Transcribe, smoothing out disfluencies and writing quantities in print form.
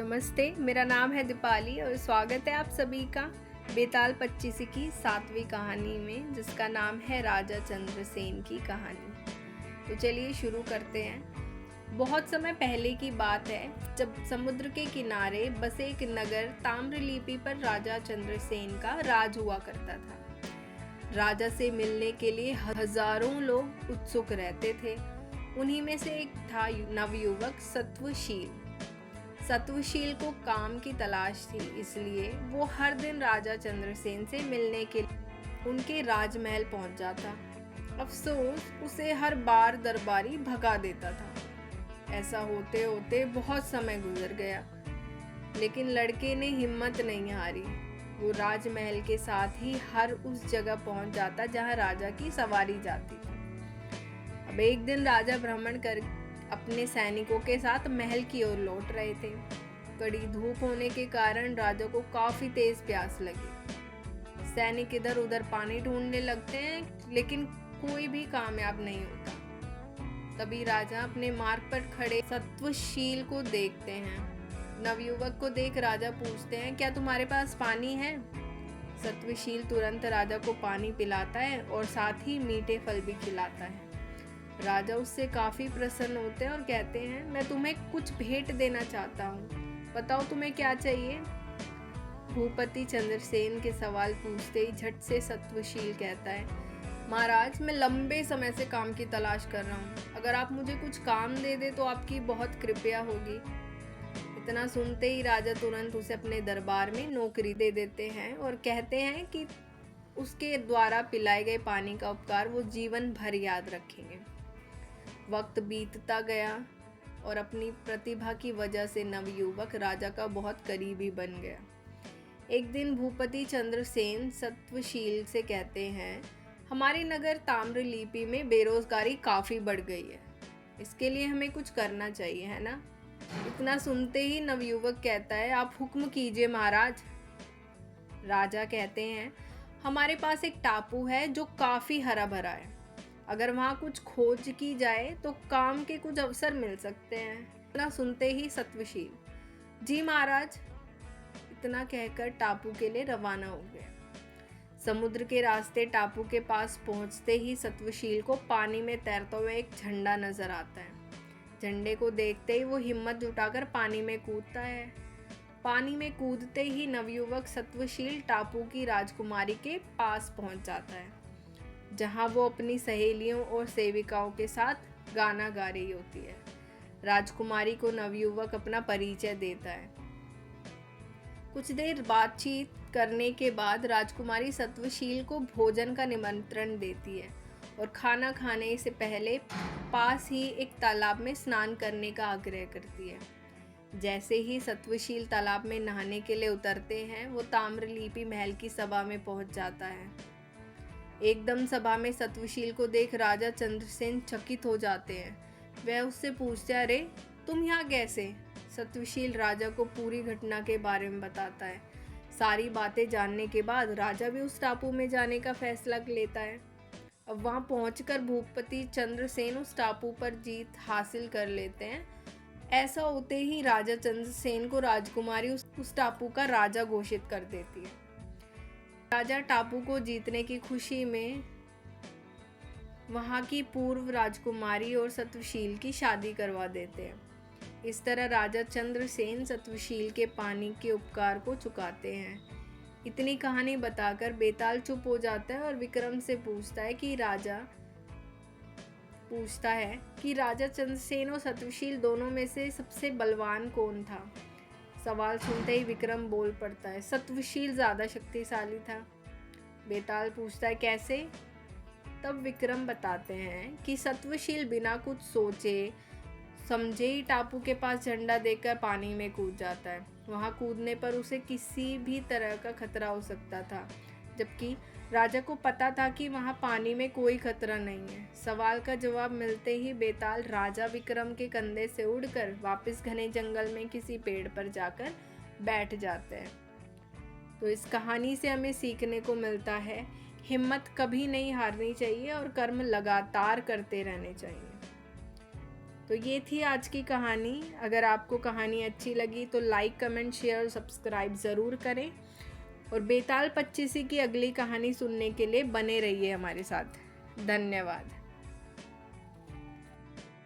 नमस्ते, मेरा नाम है दीपाली और स्वागत है आप सभी का बेताल 25 की 7वीं कहानी में, जिसका नाम है राजा चंद्रसेन की कहानी। तो चलिए शुरू करते हैं। बहुत समय पहले की बात है, जब समुद्र के किनारे बसे एक नगर ताम्रलिपि पर राजा चंद्रसेन का राज हुआ करता था। राजा से मिलने के लिए हजारों लोग उत्सुक रहते थे। उन्हीं में से एक था नवयुवक सत्वशील। सत्वशील को काम की तलाश थी, इसलिए वो हर दिन राजा चंद्रसेन से मिलने के लिए उनके राजमहल पहुंच जाता। अफसोस, उसे हर बार दरबारी भगा देता था। ऐसा होते होते बहुत समय गुजर गया, लेकिन लड़के ने हिम्मत नहीं हारी। वो राजमहल के साथ ही हर उस जगह पहुंच जाता जहां राजा की सवारी जाती थी। अब एक दिन राजा भ्रमण कर अपने सैनिकों के साथ महल की ओर लौट रहे थे। कड़ी धूप होने के कारण राजा को काफी तेज प्यास लगी। सैनिक इधर उधर पानी ढूंढने लगते हैं, लेकिन कोई भी कामयाब नहीं होता। तभी राजा अपने मार्ग पर खड़े सत्वशील को देखते हैं। नवयुवक को देख राजा पूछते हैं, क्या तुम्हारे पास पानी है? सत्वशील तुरंत राजा को पानी पिलाता है और साथ ही मीठे फल भी खिलाता है। राजा उससे काफी प्रसन्न होते हैं और कहते हैं, मैं तुम्हें कुछ भेंट देना चाहता हूँ, बताओ तुम्हें क्या चाहिए? भूपति चंद्रसेन के सवाल पूछते ही झट से सत्वशील कहता है, महाराज, मैं लंबे समय से काम की तलाश कर रहा हूँ। अगर आप मुझे कुछ काम दे दे तो आपकी बहुत कृपया होगी। इतना सुनते ही राजा तुरंत उसे अपने दरबार में नौकरी दे देते हैं और कहते हैं कि उसके द्वारा पिलाए गए पानी का उपकार वो जीवन भर याद रखेंगे। वक्त बीतता गया और अपनी प्रतिभा की वजह से नवयुवक राजा का बहुत करीबी बन गया। एक दिन भूपति चंद्रसेन सत्वशील से कहते हैं, हमारे नगर ताम्रलिपि में बेरोजगारी काफ़ी बढ़ गई है। इसके लिए हमें कुछ करना चाहिए, है ना? इतना सुनते ही नवयुवक कहता है, आप हुक्म कीजिए महाराज। राजा कहते हैं, हमारे पास एक टापू है जो काफ़ी हरा भरा है। अगर वहाँ कुछ खोज की जाए तो काम के कुछ अवसर मिल सकते हैं। इतना सुनते ही सत्वशील, जी महाराज, इतना कहकर टापू के लिए रवाना हो गए। समुद्र के रास्ते टापू के पास पहुंचते ही सत्वशील को पानी में तैरता हुआ एक झंडा नजर आता है। झंडे को देखते ही वो हिम्मत जुटाकर पानी में कूदता है। पानी में कूदते ही नवयुवक सत्वशील टापू की राजकुमारी के पास पहुंच जाता है, जहां वो अपनी सहेलियों और सेविकाओं के साथ गाना गा रही होती है। राजकुमारी को नवयुवक अपना परिचय देता है। कुछ देर बातचीत करने के बाद राजकुमारी सत्वशील को भोजन का निमंत्रण देती है और खाना खाने से पहले पास ही एक तालाब में स्नान करने का आग्रह करती है। जैसे ही सत्वशील तालाब में नहाने के लिए उतरते हैं, वो ताम्रलिपि महल की सभा में पहुंच जाता है। एकदम सभा में सत्वशील को देख राजा चंद्रसेन चकित हो जाते हैं। वह उससे पूछते हैं, अरे तुम यहाँ कैसे? सत्वशील राजा को पूरी घटना के बारे में बताता है। सारी बातें जानने के बाद राजा भी उस टापू में जाने का फैसला लेता है। अब वहाँ पहुंचकर भूपति चंद्रसेन उस टापू पर जीत हासिल कर लेते हैं। ऐसा होते ही राजा चंद्रसेन को राजकुमारी उस टापू का राजा घोषित कर देती है। राजा टापू को जीतने की खुशी में वहां की पूर्व राजकुमारी और सत्वशील की शादी करवा देते हैं। इस तरह राजा चंद्रसेन सत्वशील के पानी के उपकार को चुकाते हैं। इतनी कहानी बताकर बेताल चुप हो जाता है और विक्रम से पूछता है कि राजा चंद्रसेन और सत्वशील दोनों में से सबसे बलवान कौन था? सवाल सुनते ही विक्रम बोल पड़ता है, सत्वशील ज्यादा शक्तिशाली था। बेताल पूछता है, कैसे? तब विक्रम बताते हैं कि सत्वशील बिना कुछ सोचे समझे ही टापू के पास झंडा देखकर पानी में कूद जाता है। वहां कूदने पर उसे किसी भी तरह का खतरा हो सकता था, जबकि राजा को पता था कि वहां पानी में कोई खतरा नहीं है। सवाल का जवाब मिलते ही बेताल राजा विक्रम के कंधे से उड़कर वापस घने जंगल में किसी पेड़ पर जाकर बैठ जाते हैं। तो इस कहानी से हमें सीखने को मिलता है, हिम्मत कभी नहीं हारनी चाहिए और कर्म लगातार करते रहने चाहिए। तो ये थी आज की कहानी। अगर आपको कहानी अच्छी लगी तो लाइक, कमेंट, शेयर और सब्सक्राइब ज़रूर करें। और बेताल पच्चीसी की अगली कहानी सुनने के लिए बने रहिए हमारे साथ। धन्यवाद।